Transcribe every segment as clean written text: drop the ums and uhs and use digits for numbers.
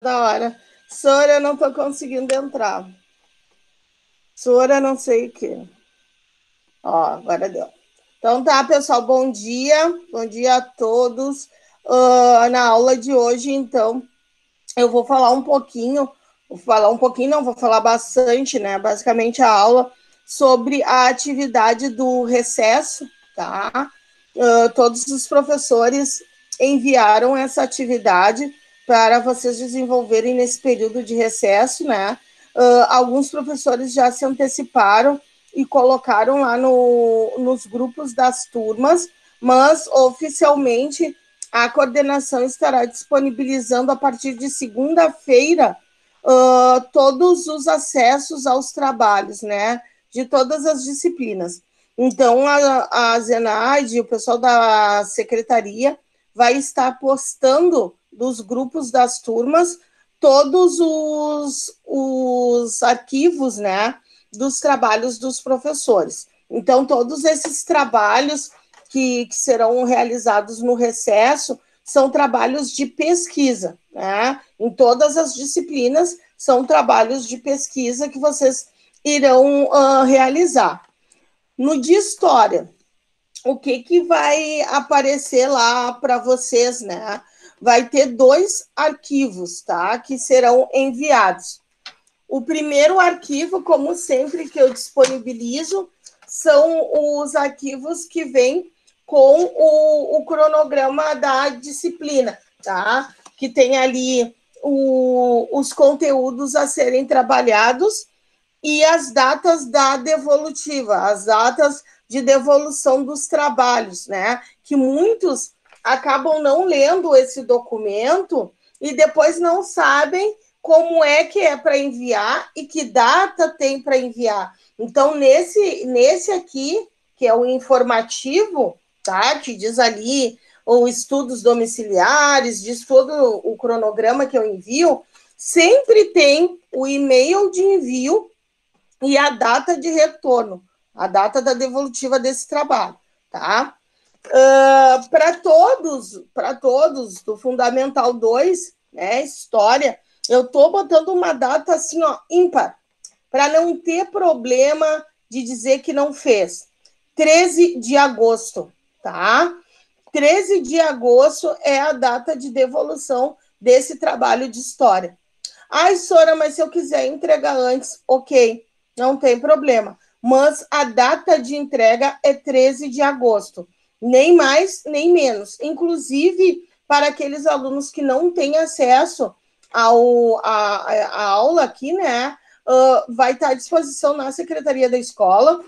Da hora. Sora, eu não tô conseguindo entrar. Sora, não sei o quê. Ó, agora deu. Então tá, pessoal, bom dia. Bom dia a todos. Na aula de hoje, então, eu vou falar bastante, né? Basicamente a aula sobre a atividade do recesso, tá? Todos os professores enviaram essa atividade para vocês desenvolverem nesse período de recesso, né? Alguns professores já se anteciparam e colocaram lá nos grupos das turmas, mas oficialmente a coordenação estará disponibilizando a partir de segunda-feira todos os acessos aos trabalhos, né? De todas as disciplinas. Então, a Zenaide, o pessoal da secretaria, vai estar postando dos grupos das turmas todos os arquivos, né, dos trabalhos dos professores. Então, todos esses trabalhos que serão realizados no recesso são trabalhos de pesquisa, né? Em todas as disciplinas, são trabalhos de pesquisa que vocês irão realizar. No de história, o que vai aparecer lá para vocês, né? Vai ter 2 arquivos, tá? Que serão enviados. O primeiro arquivo, como sempre que eu disponibilizo, são os arquivos que vêm com o cronograma da disciplina, tá? Que tem ali os conteúdos a serem trabalhados e as datas da devolutiva, as datas de devolução dos trabalhos, né? Que muitos acabam não lendo esse documento e depois não sabem como é que é para enviar e que data tem para enviar. Então, nesse aqui, que é o informativo, tá? Que diz ali os estudos domiciliares, diz todo o cronograma que eu envio, sempre tem o e-mail de envio e a data de retorno, a data da devolutiva desse trabalho, tá? Para todos do Fundamental 2, né, História, eu estou botando uma data assim, ó, ímpar, para não ter problema de dizer que não fez. 13 de agosto, tá? 13 de agosto é a data de devolução desse trabalho de história. Ai, Sora, mas se eu quiser entregar antes, ok, não tem problema. Mas a data de entrega é 13 de agosto. Nem mais, nem menos. Inclusive, para aqueles alunos que não têm acesso à aula aqui, né? Vai estar à disposição na Secretaria da Escola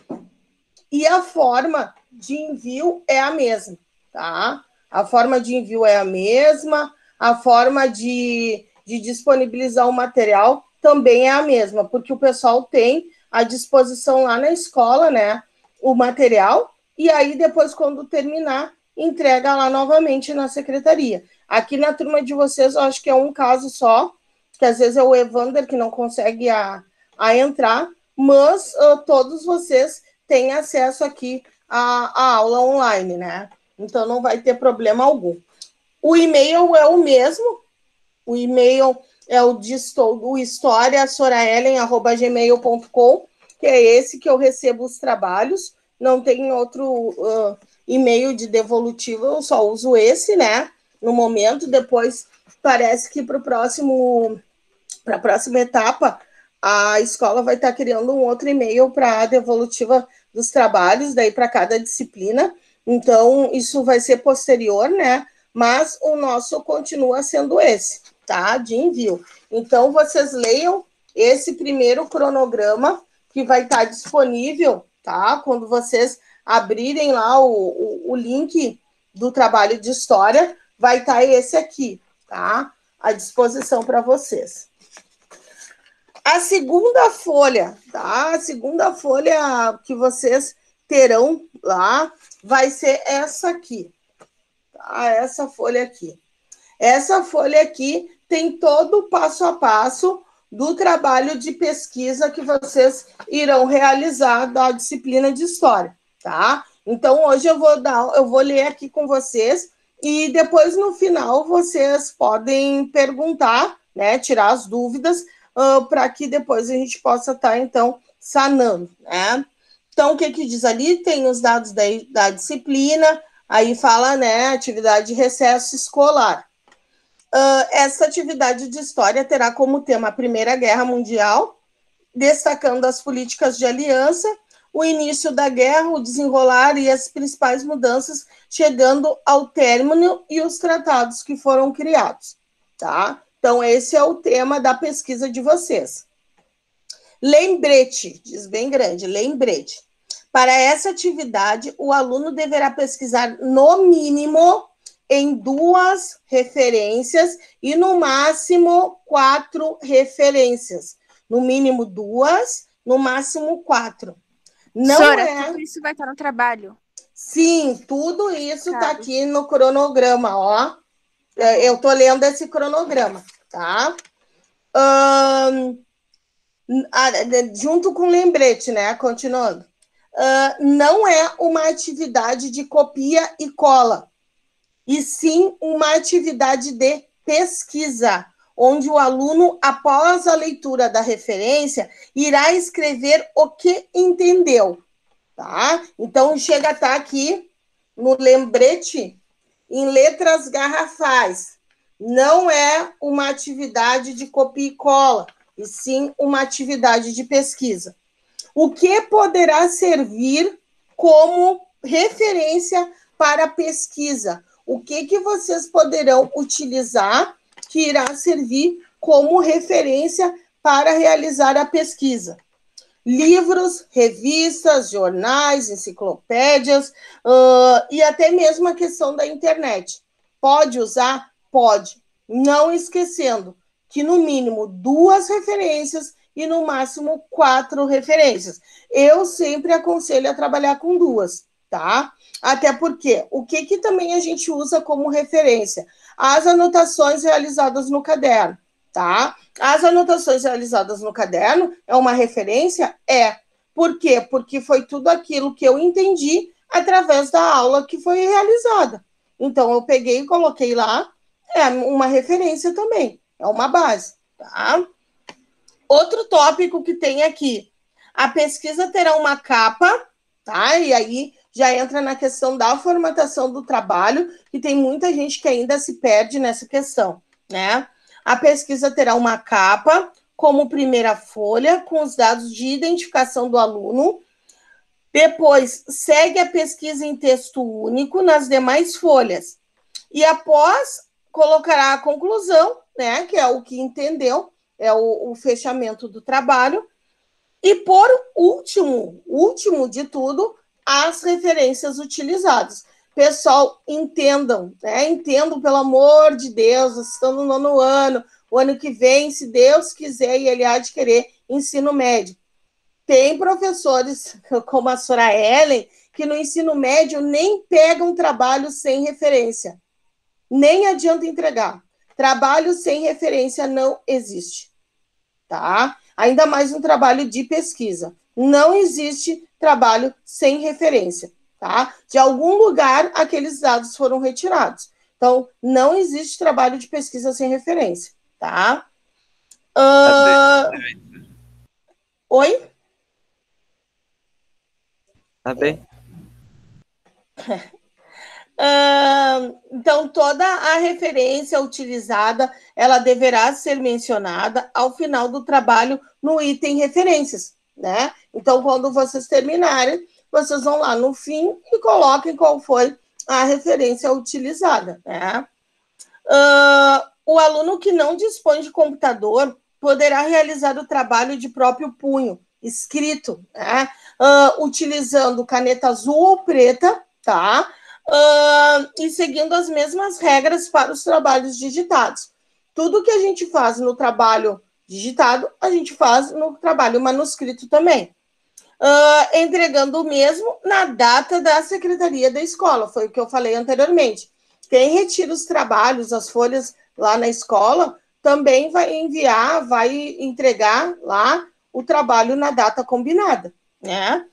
e a forma de envio é a mesma, tá? A forma de envio é a mesma, a forma de disponibilizar o material também é a mesma, porque o pessoal tem à disposição lá na escola, né, o material, e aí depois, quando terminar, entrega lá novamente na secretaria. Aqui na turma de vocês, eu acho que é um caso só, que às vezes é o Evander que não consegue a entrar, mas todos vocês têm acesso aqui à aula online, né? Então não vai ter problema algum. O e-mail é o mesmo, o e-mail é o historiasoraellen@gmail.com, que é esse que eu recebo os trabalhos, não tem outro e-mail de devolutivo, eu só uso esse, né? No momento, depois parece que para a próxima etapa, a escola vai estar criando um outro e-mail para a devolutiva dos trabalhos, daí para cada disciplina. Então, isso vai ser posterior, né? Mas o nosso continua sendo esse, tá? De envio. Então, vocês leiam esse primeiro cronograma que vai estar disponível, tá? Quando vocês abrirem lá o link do trabalho de história, vai estar esse aqui, tá? À disposição para vocês. A segunda folha, tá? A segunda folha que vocês terão lá vai ser essa aqui, tá? Essa folha aqui. Essa folha aqui tem todo o passo a passo do trabalho de pesquisa que vocês irão realizar da disciplina de história, tá? Então hoje eu vou ler aqui com vocês e depois no final vocês podem perguntar, né? Tirar as dúvidas para que depois a gente possa estar, então, sanando, né? Então, o que diz ali? Tem os dados da disciplina, aí fala, né, atividade de recesso escolar. Essa atividade de história terá como tema a Primeira Guerra Mundial, destacando as políticas de aliança, o início da guerra, o desenrolar e as principais mudanças, chegando ao término e os tratados que foram criados, tá? Então, esse é o tema da pesquisa de vocês. Lembrete, diz bem grande, lembrete. Para essa atividade, o aluno deverá pesquisar, no mínimo, em 2 referências e, no máximo, 4 referências. No mínimo 2, no máximo 4. Não Sora, tudo isso vai estar no trabalho? Sim, tudo isso está aqui no cronograma, ó. Eu estou lendo esse cronograma, tá? Junto com o lembrete, né? Continuando. Não é uma atividade de copia e cola, e sim uma atividade de pesquisa, onde o aluno, após a leitura da referência, irá escrever o que entendeu, tá? Então, chega a estar aqui no lembrete, em letras garrafais. Não é uma atividade de copia e cola, e sim uma atividade de pesquisa. O que poderá servir como referência para a pesquisa? O que vocês poderão utilizar que irá servir como referência para realizar a pesquisa? Livros, revistas, jornais, enciclopédias, e até mesmo a questão da internet. Pode usar? Pode. Não esquecendo que, no mínimo, 2 referências e, no máximo, 4 referências. Eu sempre aconselho a trabalhar com 2, tá? Até porque o que também a gente usa como referência? As anotações realizadas no caderno, tá? As anotações realizadas no caderno é uma referência? É. Por quê? Porque foi tudo aquilo que eu entendi através da aula que foi realizada. Então, eu peguei e coloquei lá, é uma referência também, é uma base, tá? Outro tópico que tem aqui, a pesquisa terá uma capa, tá? E aí já entra na questão da formatação do trabalho, que tem muita gente que ainda se perde nessa questão, né? A pesquisa terá uma capa como primeira folha, com os dados de identificação do aluno. Depois, segue a pesquisa em texto único nas demais folhas. E após, colocará a conclusão, né, que é o que entendeu, é o fechamento do trabalho. E, por último de tudo, as referências utilizadas. Pessoal, entendam, né? Entendam, pelo amor de Deus, estamos no 9º ano, o ano que vem, se Deus quiser e Ele há de querer, ensino médio. Tem professores, como a Sora Ellen, que no ensino médio nem pegam trabalho sem referência. Nem adianta entregar. Trabalho sem referência não existe, tá? Ainda mais um trabalho de pesquisa. Não existe trabalho sem referência, tá? De algum lugar, aqueles dados foram retirados. Então, não existe trabalho de pesquisa sem referência, tá? Oi? Tá bem. Então, toda a referência utilizada, ela deverá ser mencionada ao final do trabalho no item referências, né? Então, quando vocês terminarem, vocês vão lá no fim e coloquem qual foi a referência utilizada, né? O aluno que não dispõe de computador poderá realizar o trabalho de próprio punho, escrito, né? Utilizando caneta azul ou preta, tá? E seguindo as mesmas regras para os trabalhos digitados. Tudo que a gente faz no trabalho digitado, a gente faz no trabalho manuscrito também. Entregando o mesmo na data da secretaria da escola, foi o que eu falei anteriormente. Quem retira os trabalhos, as folhas lá na escola, também vai enviar, vai entregar lá o trabalho na data combinada, né?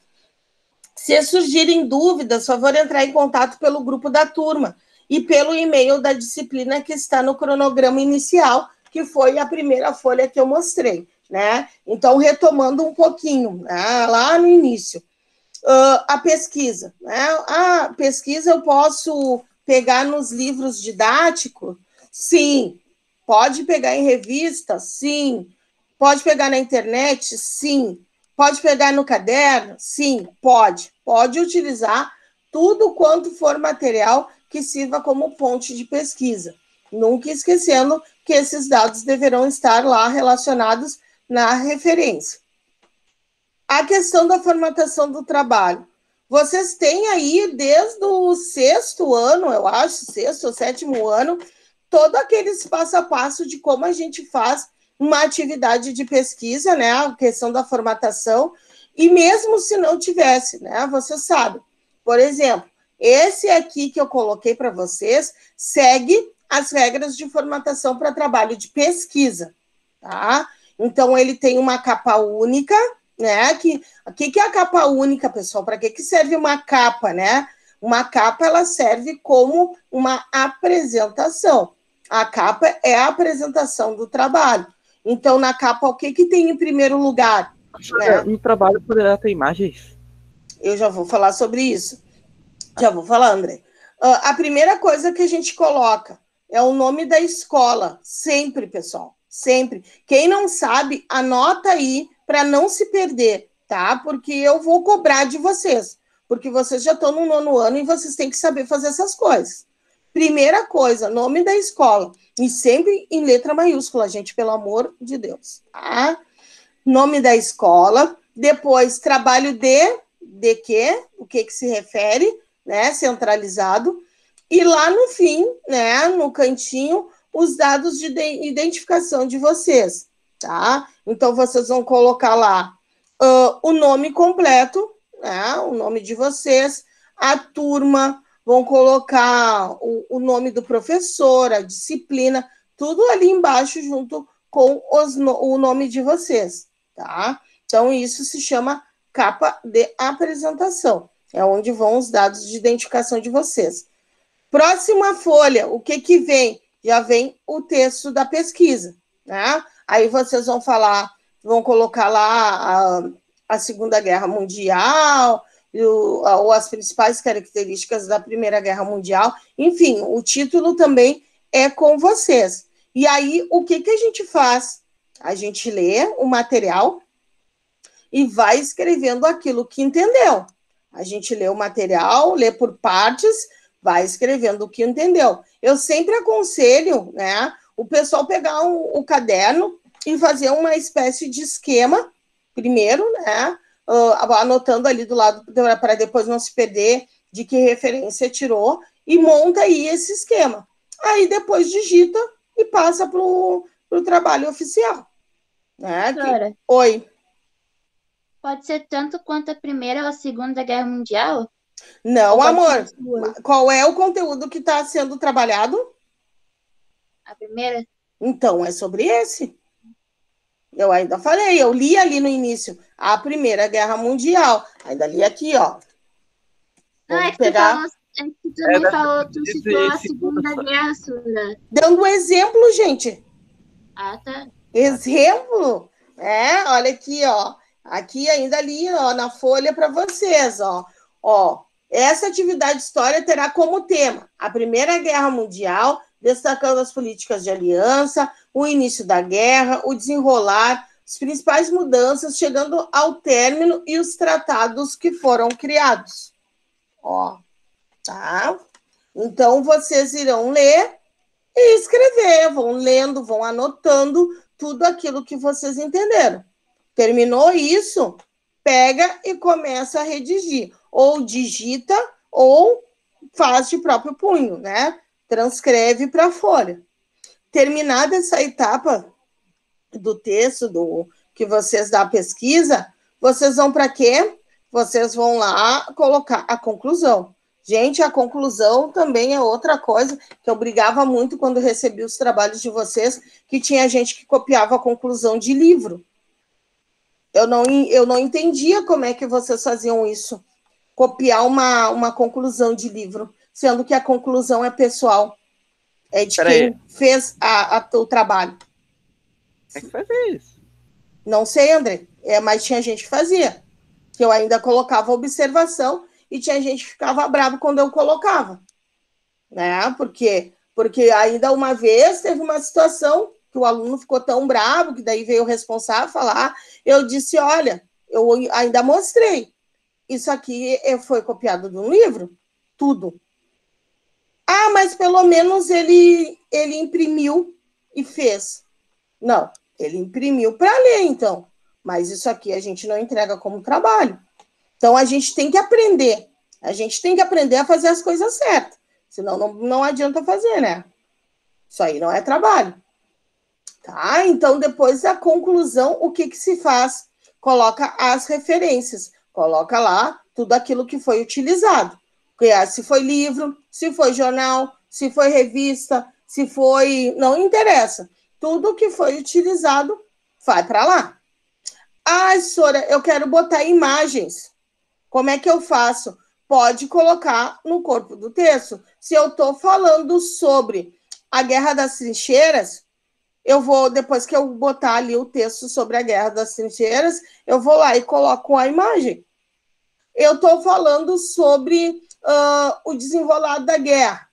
Se surgirem dúvidas, favor entrar em contato pelo grupo da turma e pelo e-mail da disciplina que está no cronograma inicial, que foi a primeira folha que eu mostrei, né? Então, retomando um pouquinho, né, lá no início. A pesquisa, né? A pesquisa eu posso pegar nos livros didáticos? Sim. Pode pegar em revista? Sim. Pode pegar na internet? Sim. Pode pegar no caderno? Sim, pode. Pode utilizar tudo quanto for material que sirva como ponte de pesquisa. Nunca esquecendo que esses dados deverão estar lá relacionados na referência. A questão da formatação do trabalho. Vocês têm aí, desde o 6º ano, eu acho, 6º ou 7º ano, todo aquele passo a passo de como a gente faz uma atividade de pesquisa, né? A questão da formatação, e mesmo se não tivesse, né? Você sabe. Por exemplo, esse aqui que eu coloquei para vocês segue as regras de formatação para trabalho de pesquisa, tá? Então, ele tem uma capa única, né? O que é a capa única, pessoal? Para que serve uma capa, né? Uma capa, ela serve como uma apresentação. A capa é a apresentação do trabalho. Então, na capa, o que tem em primeiro lugar? Né? No trabalho poderá ter imagens? Eu já vou falar sobre isso. Já vou falar, André. A primeira coisa que a gente coloca é o nome da escola. Sempre, pessoal. Sempre. Quem não sabe, anota aí para não se perder, tá? Porque eu vou cobrar de vocês. Porque vocês já estão no 9º ano e vocês têm que saber fazer essas coisas. Primeira coisa, nome da escola. E sempre em letra maiúscula, gente, pelo amor de Deus. Tá? Nome da escola. Depois, trabalho de quê? O que se refere, né? Centralizado. E lá no fim, né? No cantinho, os dados de identificação de vocês, tá? Então, vocês vão colocar lá o nome completo, né? O nome de vocês, a turma, vão colocar o nome do professor, a disciplina, tudo ali embaixo junto com o nome de vocês, tá? Então, isso se chama capa de apresentação. É onde vão os dados de identificação de vocês. Próxima folha, o que vem? Já vem o texto da pesquisa, né? Aí vocês vão falar, vão colocar lá a Segunda Guerra Mundial, ou as principais características da Primeira Guerra Mundial. Enfim, o título também é com vocês. E aí, o que a gente faz? A gente lê o material e vai escrevendo aquilo que entendeu. A gente lê o material, lê por partes, vai escrevendo o que entendeu. Eu sempre aconselho, né, o pessoal pegar o caderno e fazer uma espécie de esquema, primeiro, né, anotando ali do lado para depois não se perder de que referência tirou, e monta aí esse esquema. Aí depois digita e passa para o trabalho oficial. Né? Oi. Pode ser tanto quanto a Primeira ou a Segunda Guerra Mundial? Não, amor. Qual é o conteúdo que está sendo trabalhado? A primeira? Então, é sobre esse. Eu ainda falei, eu li ali no início a Primeira Guerra Mundial. Ainda li aqui, ó. Não, é que pegar... tu também falou, tu citou a Segunda Guerra, Sura. Dando exemplo, gente. Ah, tá. Exemplo? Olha aqui, ó. Aqui ainda ali, ó, na folha para vocês, ó. Ó, essa atividade história terá como tema a Primeira Guerra Mundial, destacando as políticas de aliança, o início da guerra, o desenrolar, as principais mudanças, chegando ao término e os tratados que foram criados. Ó, tá? Então, vocês irão ler e escrever, vão lendo, vão anotando tudo aquilo que vocês entenderam. Terminou isso, pega e começa a redigir. Ou digita, ou faz de próprio punho, né? Transcreve para a folha. Terminada essa etapa do texto, que vocês da pesquisa, vocês vão para quê? Vocês vão lá colocar a conclusão. Gente, a conclusão também é outra coisa que eu brigava muito quando recebi os trabalhos de vocês, que tinha gente que copiava a conclusão de livro. Eu não entendia como é que vocês faziam isso. Copiar uma conclusão de livro, sendo que a conclusão é pessoal. É de quem fez o trabalho. É que fazia isso. Não sei, André, mas tinha gente que fazia. Que eu ainda colocava observação e tinha gente que ficava bravo quando eu colocava. Né? Porque ainda uma vez teve uma situação que o aluno ficou tão bravo que daí veio o responsável falar. Eu disse, olha, eu ainda mostrei. Isso aqui foi copiado de um livro? Tudo. Ah, mas pelo menos ele imprimiu e fez. Não, ele imprimiu para ler, então. Mas isso aqui a gente não entrega como trabalho. Então, a gente tem que aprender. A gente tem que aprender a fazer as coisas certas. Senão, não adianta fazer, né? Isso aí não é trabalho. Tá? Então, depois da conclusão, o que se faz? Coloca as referências. Coloca lá tudo aquilo que foi utilizado. Se foi livro, se foi jornal, se foi revista, se foi... Não interessa. Tudo que foi utilizado, vai para lá. Ah, Sora, eu quero botar imagens. Como é que eu faço? Pode colocar no corpo do texto. Se eu estou falando sobre a Guerra das Trincheiras, eu vou, depois que eu botar ali o texto sobre a Guerra das Trincheiras, eu vou lá e coloco a imagem. Eu estou falando sobre o desenrolar da guerra,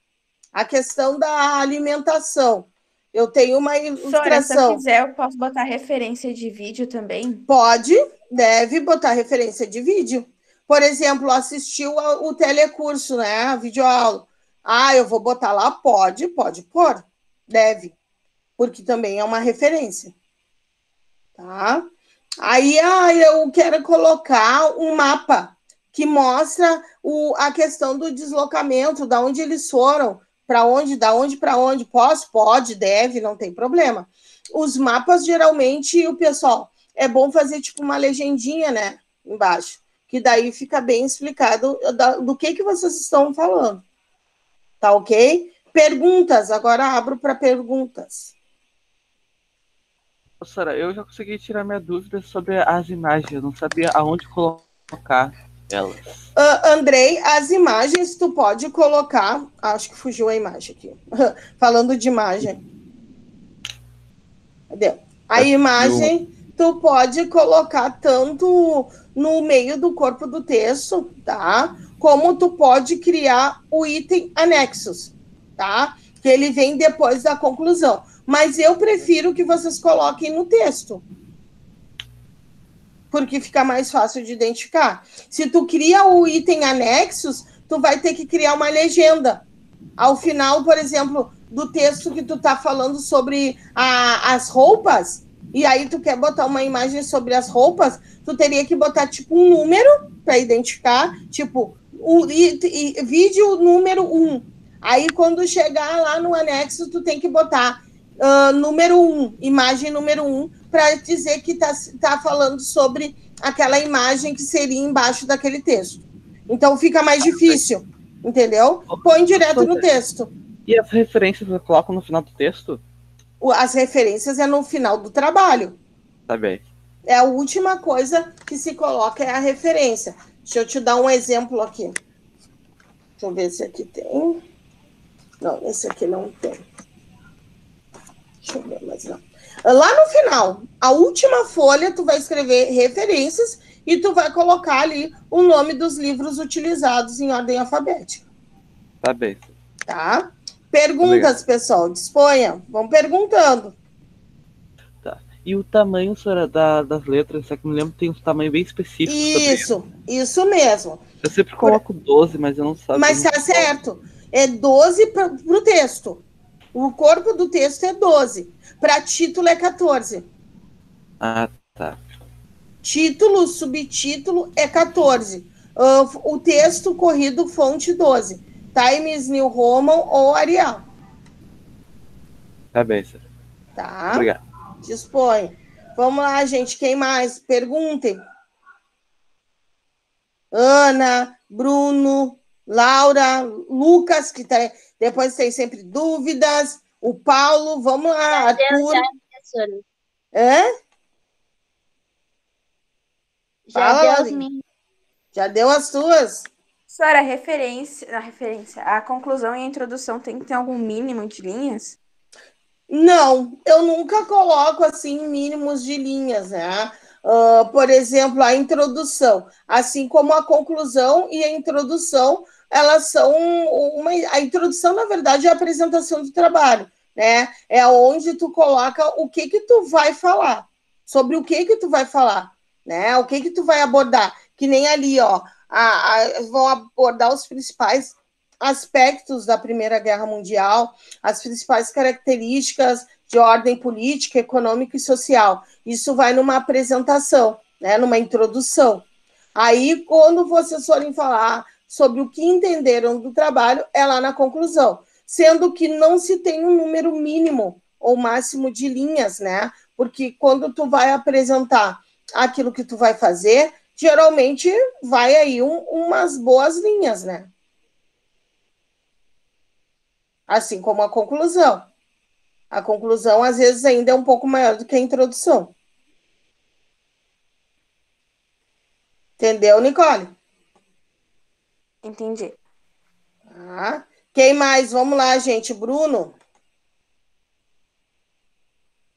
a questão da alimentação. Eu tenho uma ilustração. Sora, se eu quiser, eu posso botar referência de vídeo também? Pode, deve botar referência de vídeo. Por exemplo, assistiu o telecurso, né? A videoaula. Ah, eu vou botar lá? Pode pôr. Deve. Porque também é uma referência. Tá? Aí, eu quero colocar um mapa que mostra a questão do deslocamento, da onde eles foram, para onde, da onde para onde. Pode, deve, não tem problema. Os mapas, geralmente, o pessoal, é bom fazer tipo uma legendinha, né? Embaixo. Que daí fica bem explicado do que vocês estão falando. Tá ok? Perguntas, agora abro para perguntas. Sora, eu já consegui tirar minha dúvida sobre as imagens. Eu não sabia aonde colocar elas. Andrei, as imagens tu pode colocar. Acho que fugiu a imagem aqui. Falando de imagem. Cadê? A imagem tu pode colocar tanto no meio do corpo do texto, tá? Como tu pode criar o item anexos, tá? Que ele vem depois da conclusão. Mas eu prefiro que vocês coloquem no texto. Porque fica mais fácil de identificar. Se tu cria o item anexos, tu vai ter que criar uma legenda. Ao final, por exemplo, do texto que tu tá falando sobre as roupas, e aí tu quer botar uma imagem sobre as roupas, tu teria que botar tipo um número para identificar, tipo vídeo número 1. Aí quando chegar lá no anexo, tu tem que botar número 1, imagem número 1, para dizer que tá falando sobre aquela imagem que seria embaixo daquele texto. Então fica mais difícil, entendeu? Põe direto no texto. E as referências eu coloco no final do texto? As referências é no final do trabalho. Tá bem. É a última coisa que se coloca, é a referência. Deixa eu te dar um exemplo aqui. Deixa eu ver se aqui tem. Não, esse aqui não tem. Deixa eu ver, mas não. Lá no final, a última folha, tu vai escrever referências e tu vai colocar ali o nome dos livros utilizados em ordem alfabética. Tá bem. Tá? Perguntas, pessoal, disponha. Vão perguntando. Tá. E o tamanho, Sora, das letras, só que me lembro que tem um tamanho bem específico. Isso mesmo. Eu sempre coloco 12, mas eu não sabia. Mas tá certo. É 12 para o texto. O corpo do texto é 12. Para título é 14. Ah, tá. Título, subtítulo é 14. O texto corrido, fonte 12. Times New Roman ou Arial. Tá bem, Sora. Tá? Obrigado. Dispõe. Vamos lá, gente. Quem mais? Perguntem. Ana, Bruno, Laura, Lucas, que tá, depois tem sempre dúvidas. O Paulo, vamos lá, Arthur. Já deu as tuas? Sora, a conclusão e a introdução tem que ter algum mínimo de linhas? Não, eu nunca coloco assim mínimos de linhas, né? Por exemplo, a introdução, assim como a conclusão e a introdução, elas são a introdução, na verdade, é a apresentação do trabalho, né? É onde tu coloca o que tu vai falar, sobre o que tu vai falar, né? O que tu vai abordar, que nem ali, ó, vão abordar os principais aspectos da Primeira Guerra Mundial, as principais características de ordem política, econômica e social. Isso vai numa apresentação, né, numa introdução. Aí, quando vocês forem falar sobre o que entenderam do trabalho, é lá na conclusão. Sendo que não se tem um número mínimo ou máximo de linhas, né? Porque quando tu vai apresentar aquilo que tu vai fazer, geralmente vai aí umas boas linhas, né? Assim como a conclusão. A conclusão, às vezes, ainda é um pouco maior do que a introdução. Entendeu, Nicole? Entendi. Tá. Quem mais? Vamos lá, gente. Bruno?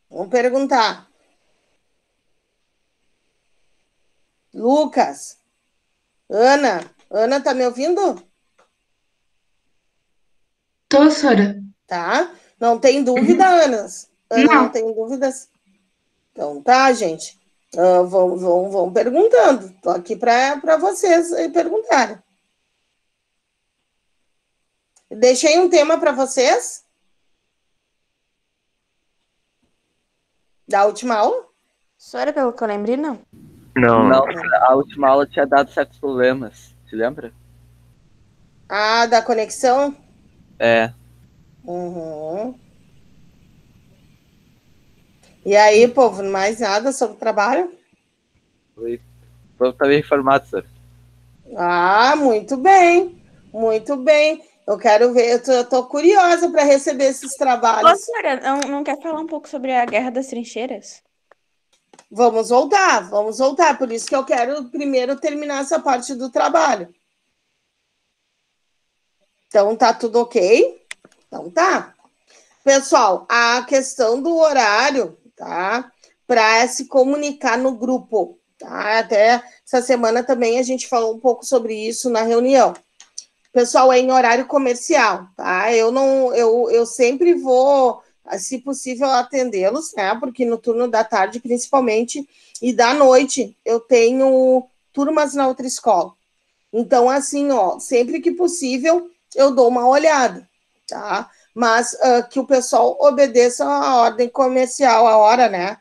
Vamos perguntar. Lucas? Ana? Ana, tá me ouvindo? Tô, Sora. Tá? Não tem dúvida, Ana? Ana, não tem dúvidas? Então tá, gente. Vão perguntando. Tô aqui para vocês perguntarem. Deixei um tema para vocês? Da última aula? Sora, pelo que eu lembrei, não. Não, a última aula tinha dado certos problemas. Te lembra? Ah, da conexão? É. Uhum. E aí, povo, mais nada sobre o trabalho? Estou bem informado, senhor. Ah, muito bem. Muito bem. Eu quero ver, eu tô curiosa para receber esses Ô, trabalhos. Sora, não quer falar um pouco sobre a Guerra das Trincheiras? Vamos voltar. Por isso que eu quero primeiro terminar essa parte do trabalho. Então, tá tudo ok? Então, tá. Pessoal, a questão do horário, tá? Para se comunicar no grupo, tá? Até essa semana também a gente falou um pouco sobre isso na reunião. Pessoal, é em horário comercial, tá? Eu sempre vou, se possível, atendê-los, né? Porque no turno da tarde, principalmente, e da noite, eu tenho turmas na outra escola. Então, assim, ó, sempre que possível, eu dou uma olhada, tá? Mas que o pessoal obedeça a ordem comercial, a hora, né?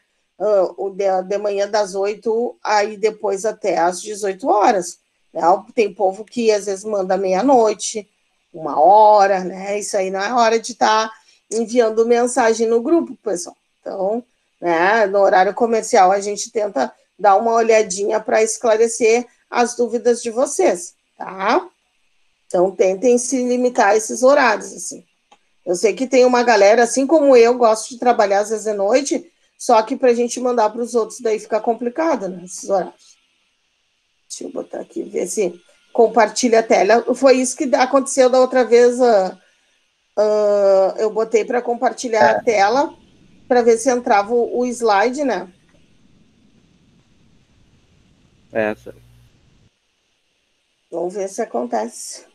O de manhã das 8, aí depois até às 18 horas. Né? Tem povo que às vezes manda meia-noite, 1 hora, né? Isso aí não é hora de estar enviando mensagem no grupo, pessoal. Então, né, no horário comercial, a gente tenta dar uma olhadinha para esclarecer as dúvidas de vocês, tá? Então, tentem se limitar a esses horários, assim. Eu sei que tem uma galera, assim como eu, gosto de trabalhar às vezes à noite, só que para a gente mandar para os outros daí fica complicado, né, esses horários. Deixa eu botar aqui, ver se compartilha a tela. Foi isso que aconteceu da outra vez. Eu botei para compartilhar a tela para ver se entrava o slide, né? Essa. Vamos ver se acontece.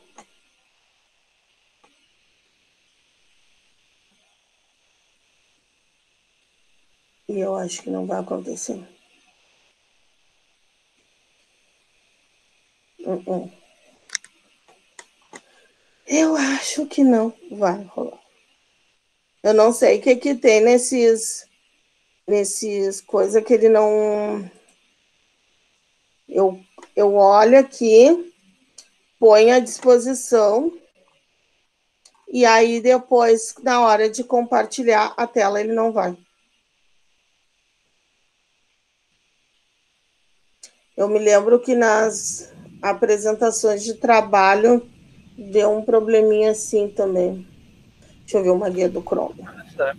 E eu acho que não vai acontecer. Eu acho que não vai rolar. Eu não sei o que tem nesses coisas que ele não... Eu olho aqui, ponho à disposição, e aí depois, na hora de compartilhar a tela, ele não vai. Eu me lembro que nas apresentações de trabalho deu um probleminha assim também. Deixa eu ver uma guia do Chrome.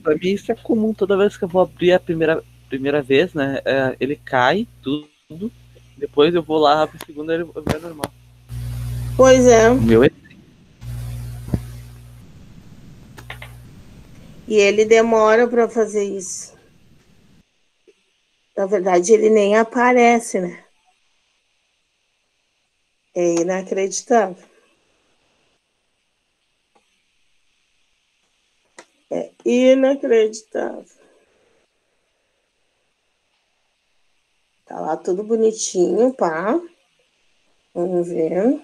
Para mim isso é comum, toda vez que eu vou abrir a primeira vez, né? Ele cai tudo, depois eu vou lá, abro a segunda, ele é normal. Pois é. O meu é... E ele demora para fazer isso. Na verdade, ele nem aparece, né? É inacreditável. É inacreditável. Tá lá tudo bonitinho, pá. Vamos ver.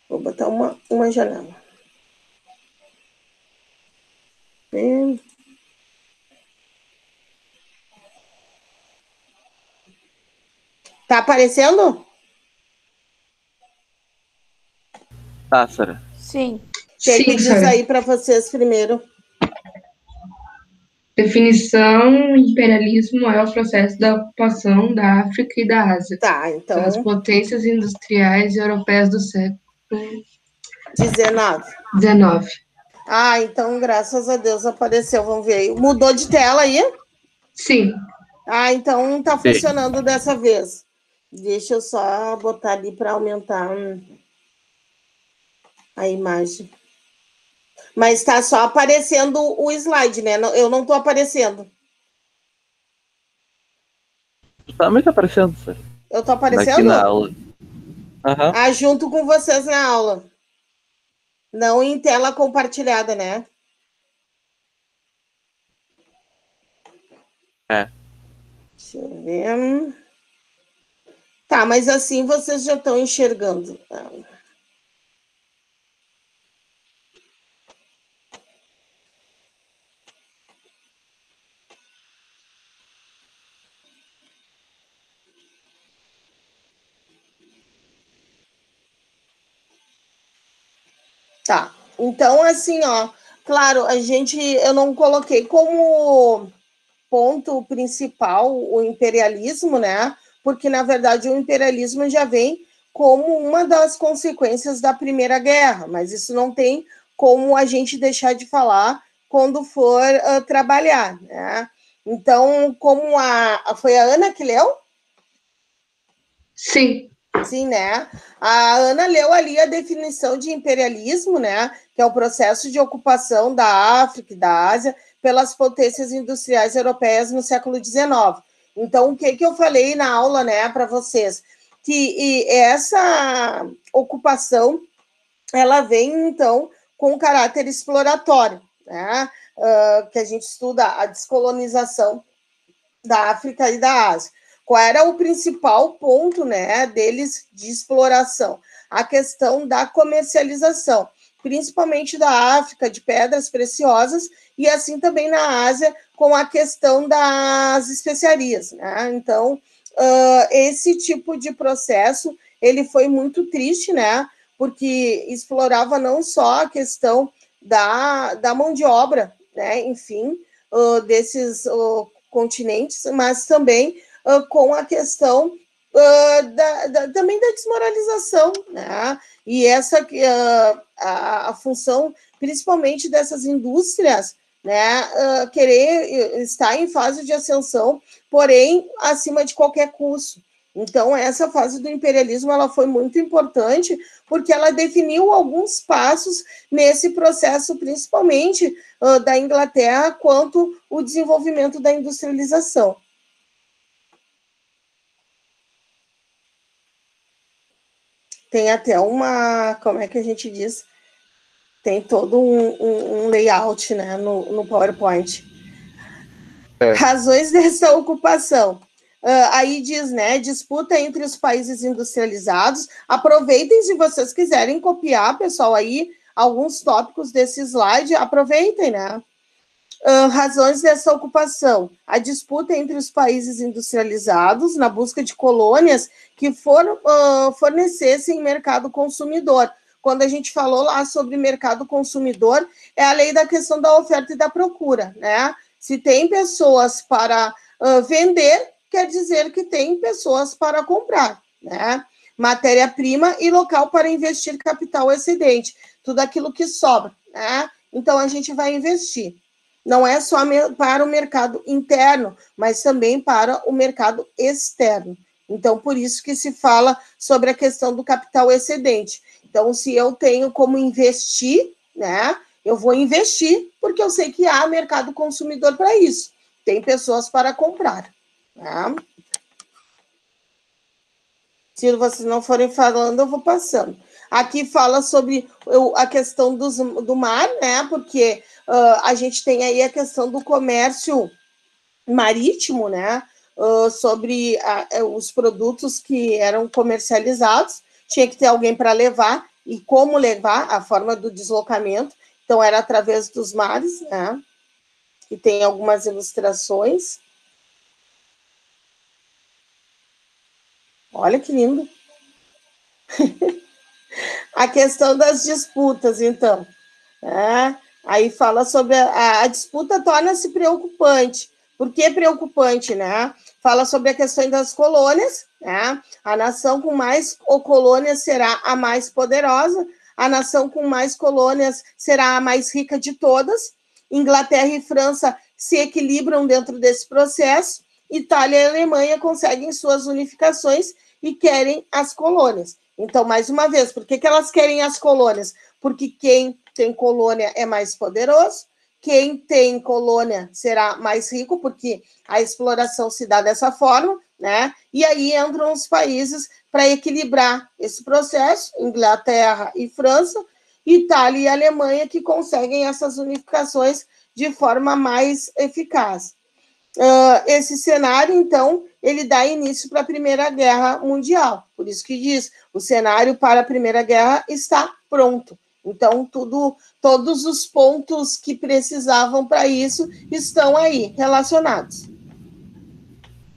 Vou botar uma janela. Bem... Tá aparecendo? Tá, Sara. Sim. Quem que diz Sara. aí para vocês primeiro? Definição: imperialismo é o processo da ocupação da África e da Ásia Tá, então. pelas potências industriais europeias do século 19. Ah, então, graças a Deus apareceu. Vamos ver aí. Mudou de tela aí? Sim. Ah, então tá Sim. funcionando dessa vez. Deixa eu só botar ali para aumentar a imagem. Mas está só aparecendo o slide, né? Eu não estou aparecendo. Também tá aparecendo, Sara. Eu estou Aqui aparecendo? na aula. Aham. Ah, junto com vocês na aula. Não em tela compartilhada, né? É. Deixa eu ver. Tá, mas assim vocês já estão enxergando. Tá, então assim, ó, claro, eu não coloquei como ponto principal o imperialismo, né? Porque na verdade o imperialismo já vem como uma das consequências da Primeira Guerra, mas isso não tem como a gente deixar de falar quando for trabalhar, né? Então, como foi a Ana que leu? Sim. Sim, né? A Ana leu ali a definição de imperialismo, né? Que é o processo de ocupação da África e da Ásia pelas potências industriais europeias no século XIX. Então, o que eu falei na aula, né, para vocês? Que essa ocupação, ela vem, então, com caráter exploratório, né? Que a gente estuda a descolonização da África e da Ásia. Qual era o principal ponto, né, deles de exploração? A questão da comercialização, principalmente da África, de pedras preciosas, e assim também na Ásia, com a questão das especiarias, né? Então, esse tipo de processo, ele foi muito triste, né? Porque explorava não só a questão da mão de obra, né? Enfim, desses continentes, mas também com a questão também da desmoralização, né? E essa a função, principalmente dessas indústrias, né? Querer estar em fase de ascensão, porém acima de qualquer custo. Então, essa fase do imperialismo ela foi muito importante, porque ela definiu alguns passos nesse processo, principalmente da Inglaterra, quanto o desenvolvimento da industrialização. Tem até como é que a gente diz? Tem todo um layout, né, no PowerPoint. Razões dessa ocupação. Aí diz, né, disputa entre os países industrializados. Aproveitem se vocês quiserem copiar, pessoal, aí alguns tópicos desse slide, aproveitem, né? Razões dessa ocupação. A disputa entre os países industrializados na busca de colônias que fornecessem mercado consumidor. Quando a gente falou lá sobre mercado consumidor, é a lei da questão da oferta e da procura, né? Se tem pessoas para vender, quer dizer que tem pessoas para comprar, né? Matéria-prima e local para investir capital excedente, tudo aquilo que sobra, né? Então, a gente vai investir. Não é só para o mercado interno, mas também para o mercado externo. Então, por isso que se fala sobre a questão do capital excedente. Então, se eu tenho como investir, né, Eu vou investir, porque eu sei que há mercado consumidor para isso. Tem pessoas para comprar. Tá? Se vocês não forem falando, eu vou passando. Aqui fala sobre a questão do mar, né? Porque a gente tem aí a questão do comércio marítimo, né? Sobre os produtos que eram comercializados. Tinha que ter alguém para levar e como levar, a forma do deslocamento. Então, era através dos mares, né? E tem algumas ilustrações. Olha que lindo. A questão das disputas, então. Aí fala sobre a disputa torna-se preocupante. Por que preocupante, né? Fala sobre a questão das colônias, né? A nação com mais colônias será a mais poderosa, a nação com mais colônias será a mais rica de todas. Inglaterra e França se equilibram dentro desse processo. Itália e Alemanha conseguem suas unificações e querem as colônias. Então, mais uma vez, por que elas querem as colônias? Porque quem tem colônia é mais poderoso, quem tem colônia será mais rico, porque a exploração se dá dessa forma, né? E aí entram os países para equilibrar esse processo, Inglaterra e França, Itália e Alemanha, que conseguem essas unificações de forma mais eficaz. Esse cenário, então, ele dá início para a Primeira Guerra Mundial. Por isso que diz, o cenário para a Primeira Guerra está pronto. Então, todos os pontos que precisavam para isso estão aí, relacionados.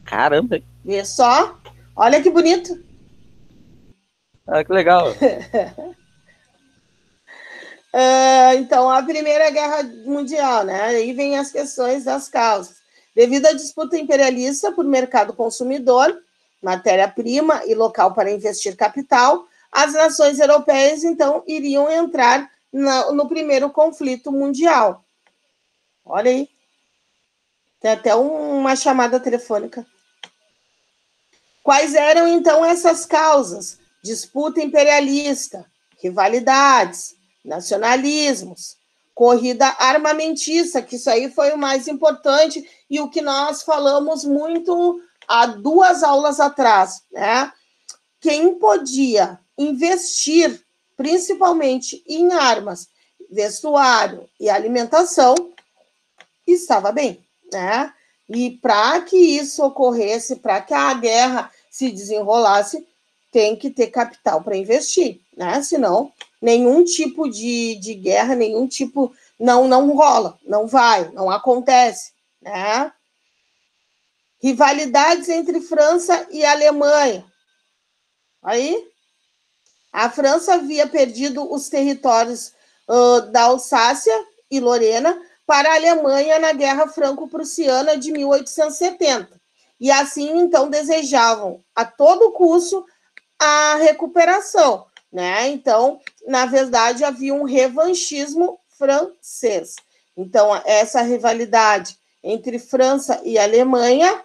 Caramba! Vê só? Olha que bonito. Ah, que legal. Então, a Primeira Guerra Mundial, né? Aí vem as questões das causas. Devido à disputa imperialista por mercado consumidor, matéria-prima e local para investir capital, as nações europeias, então, iriam entrar no primeiro conflito mundial. Olha aí. Tem até uma chamada telefônica. Quais eram, então, essas causas? Disputa imperialista, rivalidades, nacionalismos, corrida armamentista, que isso aí foi o mais importante e o que nós falamos muito há 2 aulas atrás, né? Quem podia investir principalmente em armas, vestuário e alimentação estava bem, né? E para que isso ocorresse, para que a guerra se desenrolasse, tem que ter capital para investir, né? Senão, nenhum tipo de guerra, nenhum tipo, não rola, não vai, não acontece, né? Rivalidades entre França e Alemanha. Aí, a França havia perdido os territórios da Alsácia e Lorena para a Alemanha na Guerra Franco-Prussiana de 1870. E assim, então, desejavam a todo custo a recuperação, né? Então, na verdade, havia um revanchismo francês. Então, essa rivalidade entre França e Alemanha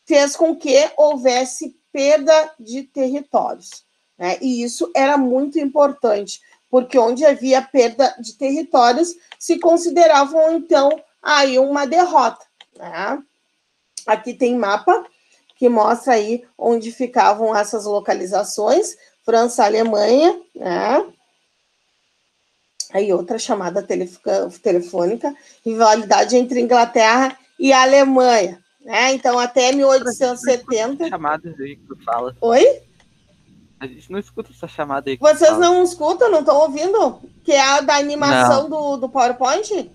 fez com que houvesse perda de territórios, né? E isso era muito importante, porque onde havia perda de territórios, se consideravam, então, aí uma derrota, né? Aqui tem mapa que mostra aí onde ficavam essas localizações, França, Alemanha, né? Aí outra chamada telefônica, rivalidade entre Inglaterra e Alemanha, né? Então, até 1870... Chamadas aí que tu fala. Oi? A gente não escuta essa chamada aí que Vocês tu fala. não escutam, não estão ouvindo? Que é a da animação do PowerPoint?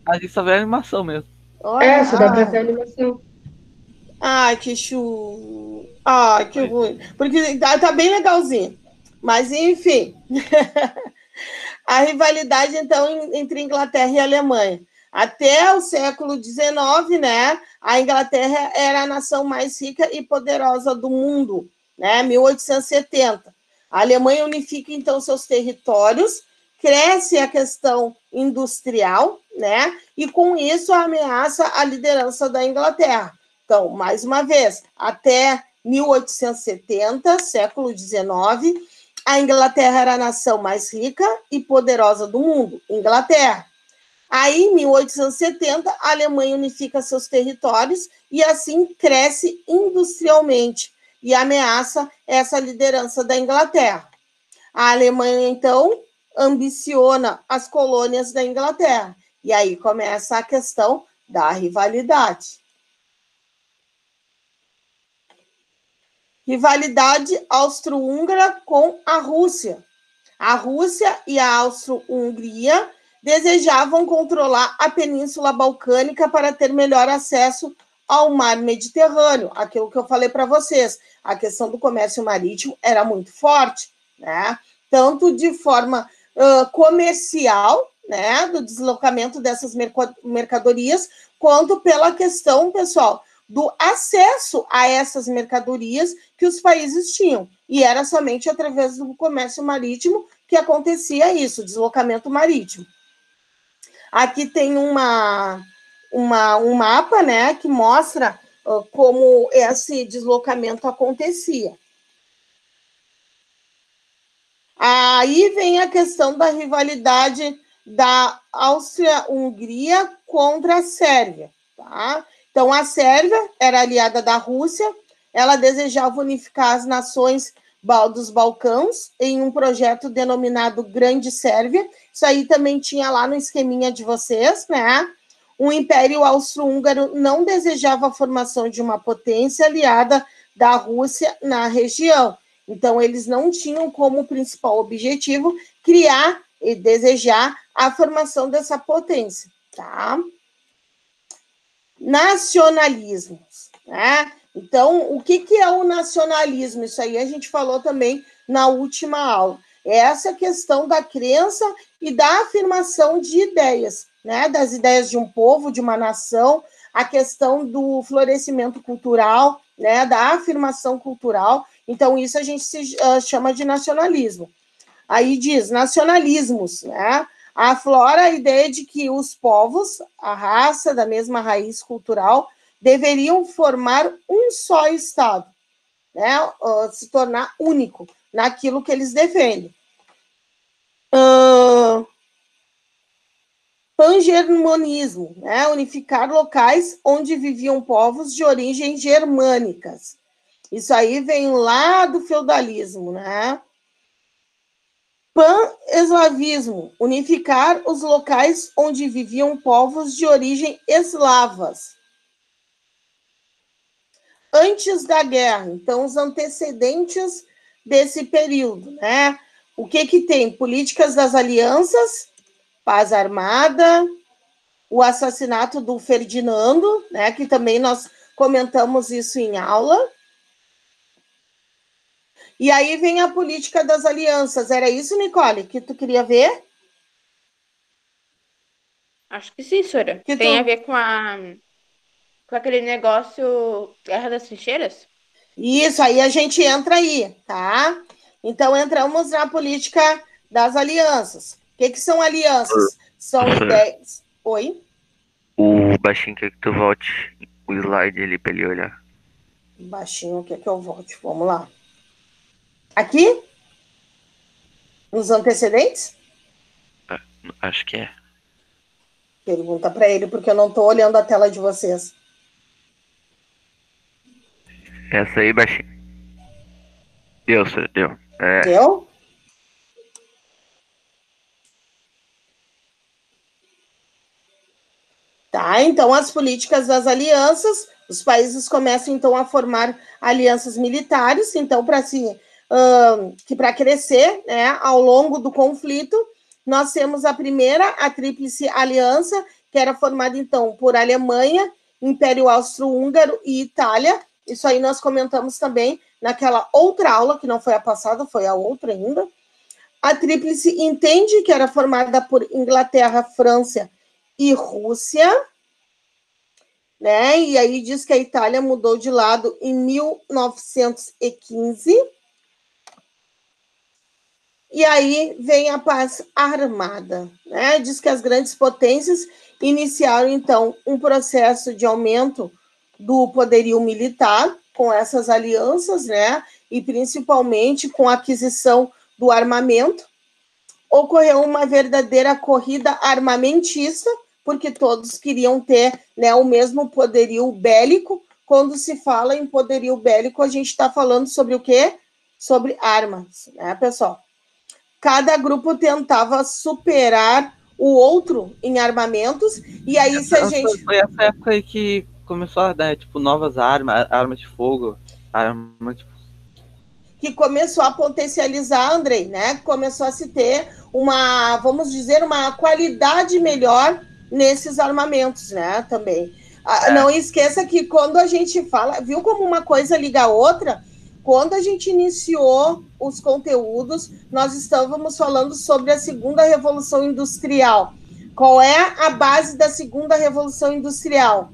A gente só vê a animação mesmo. Olha, Só dá pra ver a animação. Ai, que chu... Ai, que ruim. Porque tá bem legalzinho. Mas, enfim. A rivalidade, então, entre Inglaterra e Alemanha. Até o século XIX, né, a Inglaterra era a nação mais rica e poderosa do mundo, né, 1870. A Alemanha unifica, então, seus territórios, cresce a questão industrial, né, e com isso ameaça a liderança da Inglaterra. Então, mais uma vez, até 1870, século XIX, a Inglaterra era a nação mais rica e poderosa do mundo, Inglaterra. Aí, em 1870, a Alemanha unifica seus territórios e assim cresce industrialmente e ameaça essa liderança da Inglaterra. A Alemanha, então, ambiciona as colônias da Inglaterra. E aí começa a questão da rivalidade. Rivalidade austro-húngara com a Rússia. A Rússia e a Austro-Hungria desejavam controlar a Península Balcânica para ter melhor acesso ao mar Mediterrâneo. Aquilo que eu falei para vocês, a questão do comércio marítimo era muito forte, né? Tanto de forma comercial, né, do deslocamento dessas mercadorias, quanto pela questão, pessoal, do acesso a essas mercadorias que os países tinham. E era somente através do comércio marítimo que acontecia isso, deslocamento marítimo. Aqui tem um mapa, né, que mostra como esse deslocamento acontecia. Aí vem a questão da rivalidade da Áustria-Hungria contra a Sérvia, tá? Então, a Sérvia era aliada da Rússia, ela desejava unificar as nações dos Balcãs em um projeto denominado Grande Sérvia. Isso aí também tinha lá no esqueminha de vocês, né? O Império Austro-Húngaro não desejava a formação de uma potência aliada da Rússia na região. Então, eles não tinham como principal objetivo criar e desejar a formação dessa potência, tá? Nacionalismos, né? Então, o que é o nacionalismo? Isso aí a gente falou também na última aula. É essa questão da crença e da afirmação de ideias, né? Das ideias de um povo, de uma nação, a questão do florescimento cultural, né? Da afirmação cultural. Então, isso a gente chama de nacionalismo. Aí diz, nacionalismos, né? Aflora a ideia de que os povos, a raça da mesma raiz cultural, deveriam formar um só Estado, né? Se tornar único naquilo que eles defendem. Pangermanismo, né? Unificar locais onde viviam povos de origem germânicas. Isso aí vem lá do feudalismo, né? Pan-eslavismo, unificar os locais onde viviam povos de origem eslavas. Antes da guerra, então, os antecedentes desse período, né? O que tem? Políticas das alianças, paz armada, o assassinato do Ferdinando, né? Que também nós comentamos isso em aula. E aí vem a política das alianças. Era isso, Nicole, que tu queria ver? Acho que sim, Sora. Tem a ver com aquele negócio Guerra das Trincheiras? Isso, aí a gente entra aí, tá? Então, entramos na política das alianças. O que são alianças? São ideias... Oi? O baixinho quer que tu volte o slide ali pra ele olhar. Baixinho quer que eu volte. Vamos lá. Aqui? Nos antecedentes? Acho que é. Pergunta para ele, porque eu não estou olhando a tela de vocês. Essa aí, baixinho. Deu, senhor, deu. Deu? Tá, então as políticas das alianças, os países começam então a formar alianças militares, então para crescer, né, ao longo do conflito, nós temos a primeira, a Tríplice Aliança, que era formada então por Alemanha, Império Austro-Húngaro e Itália. Isso aí nós comentamos também naquela outra aula, que não foi a passada, foi a outra ainda. A Tríplice Entende, que era formada por Inglaterra, França e Rússia, né? E aí diz que a Itália mudou de lado em 1915. E aí vem a paz armada, né? Diz que as grandes potências iniciaram, então, um processo de aumento do poderio militar com essas alianças, né? E principalmente com a aquisição do armamento, ocorreu uma verdadeira corrida armamentista, porque todos queriam ter, né, o mesmo poderio bélico. Quando se fala em poderio bélico, a gente está falando sobre o quê? Sobre armas, né, pessoal? Cada grupo tentava superar o outro em armamentos, e aí se a gente... Foi essa época aí que começou a dar, tipo, novas armas de fogo, que começou a potencializar, Andrei, né? Começou a se ter uma, vamos dizer, uma qualidade melhor nesses armamentos, né? Também. Não esqueça que quando a gente fala, viu como uma coisa liga a outra? Quando a gente iniciou os conteúdos, nós estávamos falando sobre a segunda revolução industrial. Qual é a base da segunda revolução industrial?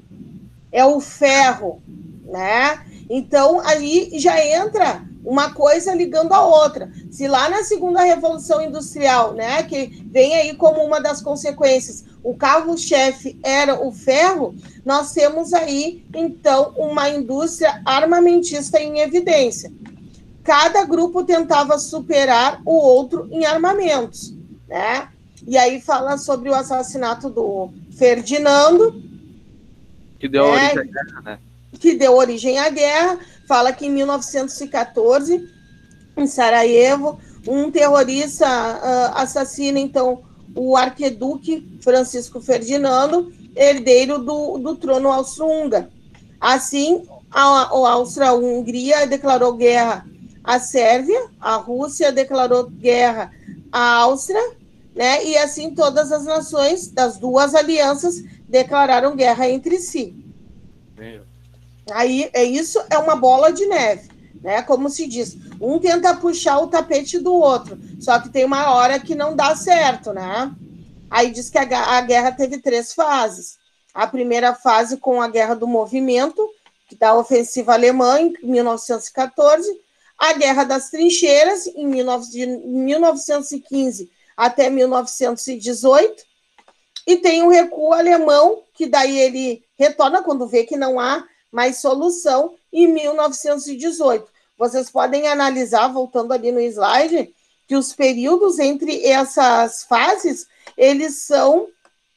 É o ferro, né? Então, aí já entra uma coisa ligando a outra. Se lá na segunda revolução industrial, né, que vem aí como uma das consequências, o carro-chefe era o ferro, nós temos aí, então, uma indústria armamentista em evidência. Cada grupo tentava superar o outro em armamentos, né? E aí fala sobre o assassinato do Ferdinando, que deu origem à guerra, né? Que deu origem à guerra. Fala que em 1914, em Sarajevo, um terrorista assassina, então, o arquiduque Francisco Ferdinando, herdeiro do trono austro-húngaro. Assim, a Áustria-Hungria declarou guerra à Sérvia, a Rússia declarou guerra à Áustria, né? E assim todas as nações das duas alianças declararam guerra entre si. Aí isso é uma bola de neve, né? Como se diz, um tenta puxar o tapete do outro, só que tem uma hora que não dá certo, né? Aí diz que a guerra teve 3 fases. A primeira fase com a Guerra do Movimento, que da ofensiva alemã em 1914, a Guerra das Trincheiras em 1915 até 1918, e tem o recuo alemão, que daí ele retorna quando vê que não há mais solução, em 1918. Vocês podem analisar, voltando ali no slide, que os períodos entre essas fases, eles são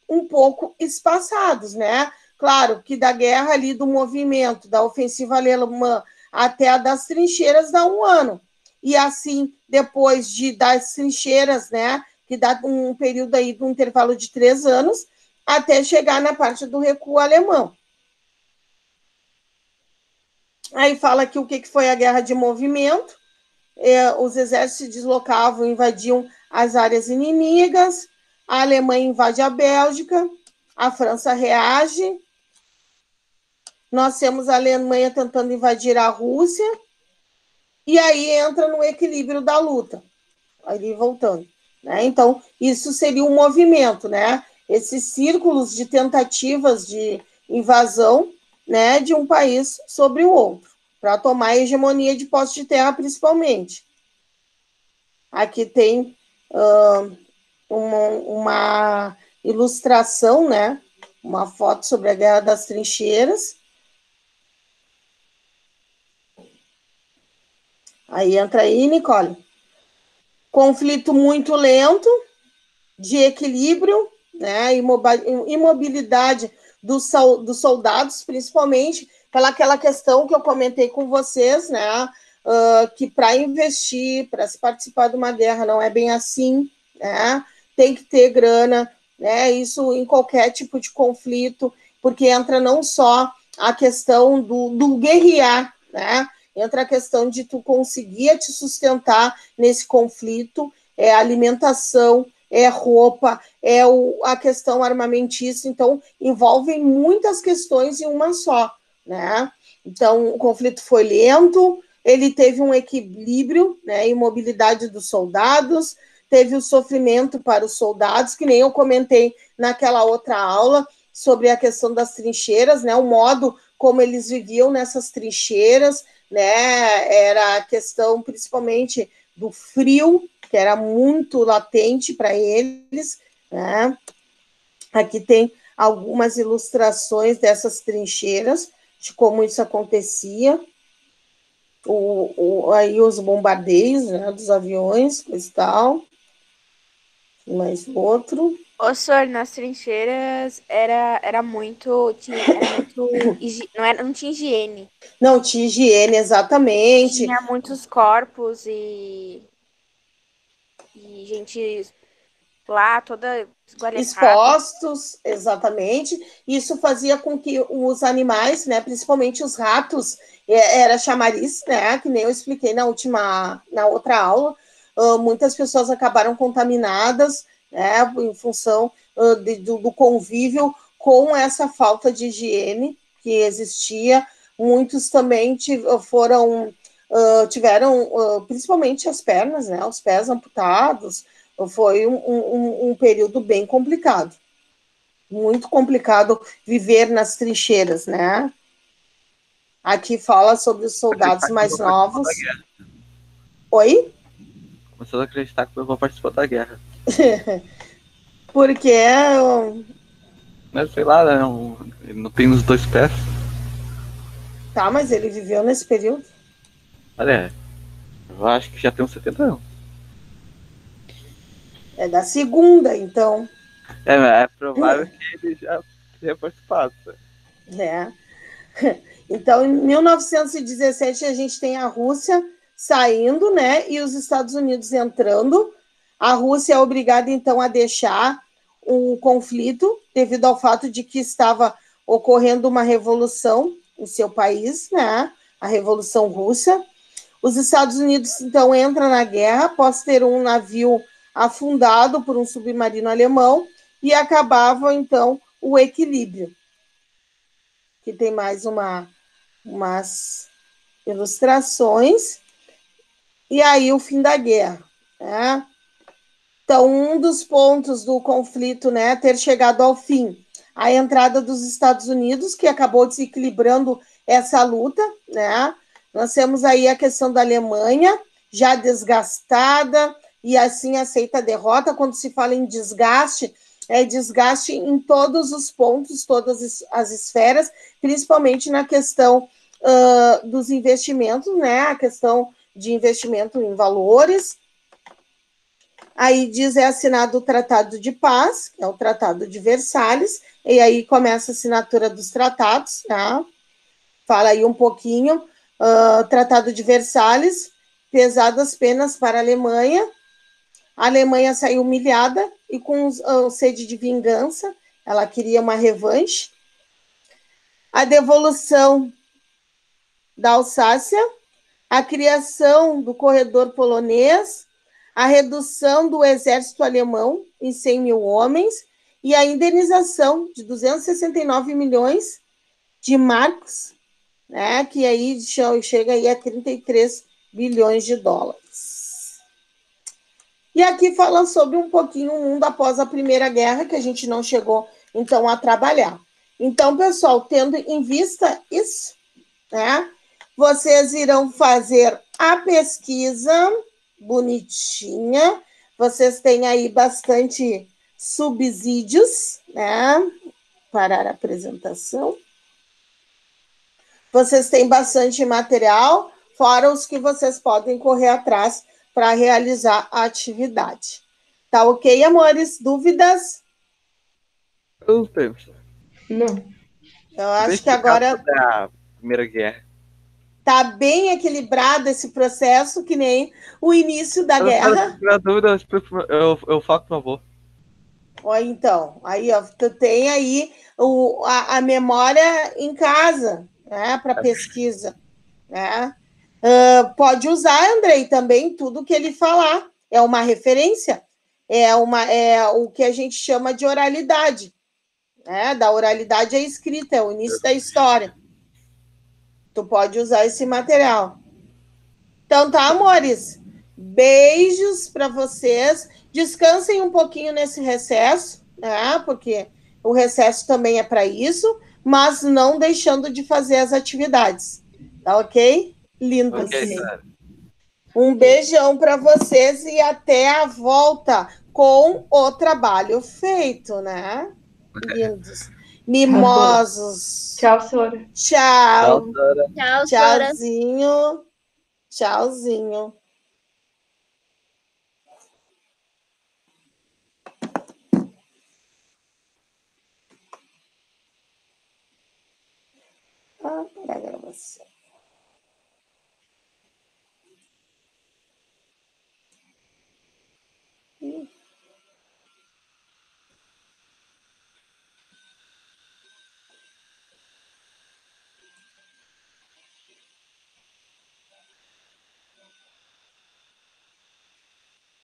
um pouco espaçados, né? Claro que da guerra ali do movimento, da ofensiva alemã até a das trincheiras dá 1 ano. E assim, depois das trincheiras, né, que dá um período aí de um intervalo de 3 anos, até chegar na parte do recuo alemão. Aí fala que o que foi a guerra de movimento, os exércitos se deslocavam, invadiam as áreas inimigas, a Alemanha invade a Bélgica, a França reage, nós temos a Alemanha tentando invadir a Rússia, e aí entra no equilíbrio da luta, ali voltando, né? Então, isso seria um movimento, né? Esses círculos de tentativas de invasão, né, de um país sobre o outro, para tomar a hegemonia de posse de terra, principalmente. Aqui tem uma ilustração, né, uma foto sobre a Guerra das Trincheiras. Aí entra aí, Nicole. Conflito muito lento, de equilíbrio, né, imobilidade dos soldados, principalmente pelaquela questão que eu comentei com vocês, né, que para investir, para se participar de uma guerra não é bem assim, né, tem que ter grana, né, isso em qualquer tipo de conflito, porque entra não só a questão do guerrear, né, entra a questão de tu conseguir te sustentar nesse conflito, é alimentação, é roupa, é a questão armamentista, então envolvem muitas questões em uma só, né? Então o conflito foi lento, ele teve um equilíbrio, né, imobilidade dos soldados, teve o sofrimento para os soldados, que nem eu comentei naquela outra aula sobre a questão das trincheiras, né, o modo como eles viviam nessas trincheiras, né, era a questão principalmente do frio, que era muito latente para eles, né? Aqui tem algumas ilustrações dessas trincheiras, de como isso acontecia, aí os bombardeios, né, dos aviões, coisa e tal. Mais outro. Ô, senhor, nas trincheiras era muito. Não tinha higiene. Não tinha higiene, exatamente. Tinha muitos corpos e gente lá toda esgualepada. Expostos, exatamente. Isso fazia com que os animais, né, principalmente os ratos, era chamariz, né, que nem eu expliquei na outra aula, muitas pessoas acabaram contaminadas, né, em função do convívio com essa falta de higiene que existia. Muitos também tiveram, principalmente as pernas, né, os pés amputados. Foi um período bem complicado. Muito complicado viver nas trincheiras, né? Aqui fala sobre os soldados mais novos. Oi? Começou a acreditar que meu avô participou da guerra. Porque... Mas sei lá, né? Ele não tem os 2 pés. Tá, mas ele viveu nesse período? Olha, eu acho que já tem uns 70 anos. É da segunda, então. É provável que ele já tenha participado. É. Então, em 1917, a gente tem a Rússia saindo, né? E os Estados Unidos entrando. A Rússia é obrigada, então, a deixar o conflito devido ao fato de que estava ocorrendo uma revolução em seu país, né? A Revolução Russa. Os Estados Unidos, então, entram na guerra após ter um navio afundado por um submarino alemão e acabava, então, o equilíbrio. Aqui tem mais umas ilustrações. E aí, o fim da guerra, né? Então, um dos pontos do conflito, né, ter chegado ao fim, a entrada dos Estados Unidos, que acabou desequilibrando essa luta, né? Nós temos aí a questão da Alemanha, já desgastada, e assim aceita a derrota. Quando se fala em desgaste, é desgaste em todos os pontos, todas as esferas, principalmente na questão dos investimentos, né? A questão de investimento em valores. Aí diz, é assinado o Tratado de Paz, que é o Tratado de Versalhes, e aí começa a assinatura dos tratados, tá? Fala aí um pouquinho. Tratado de Versalhes, pesadas penas para a Alemanha. A Alemanha saiu humilhada e com sede de vingança, ela queria uma revanche. A devolução da Alsácia, a criação do corredor polonês, a redução do exército alemão em 100 mil homens e a indenização de 269 milhões de marcos, né, que aí chega aí a 33 bilhões de dólares. E aqui fala sobre um pouquinho o mundo após a Primeira Guerra, que a gente não chegou, então, a trabalhar. Então, pessoal, tendo em vista isso, né, vocês irão fazer a pesquisa bonitinha. Vocês têm aí bastante subsídios, né, para a apresentação. Vocês têm bastante material, fora os que vocês podem correr atrás para realizar a atividade. Tá ok, amores? Dúvidas? Eu tenho. Não. Eu acho que agora da Primeira Guerra. tá bem equilibrado esse processo, que nem o início da guerra. Na dúvida, eu falo com o meu avô. Ó, então, aí ó, tu tem aí a memória em casa, né, para pesquisa, né? Pode usar, Andrei, também tudo que ele falar. É uma referência, é o que a gente chama de oralidade, né? Da oralidade à escrita, é o início da história. Tu pode usar esse material. Então tá, amores? Beijos para vocês. Descansem um pouquinho nesse recesso, né? Porque o recesso também é para isso, mas não deixando de fazer as atividades. Tá ok? Lindos. Okay, um beijão para vocês e até a volta com o trabalho feito, né? Lindos. Mimosos. Tchau, Sora. Tchau. Tchau, Sora. Tchauzinho. Tchauzinho. da gravação.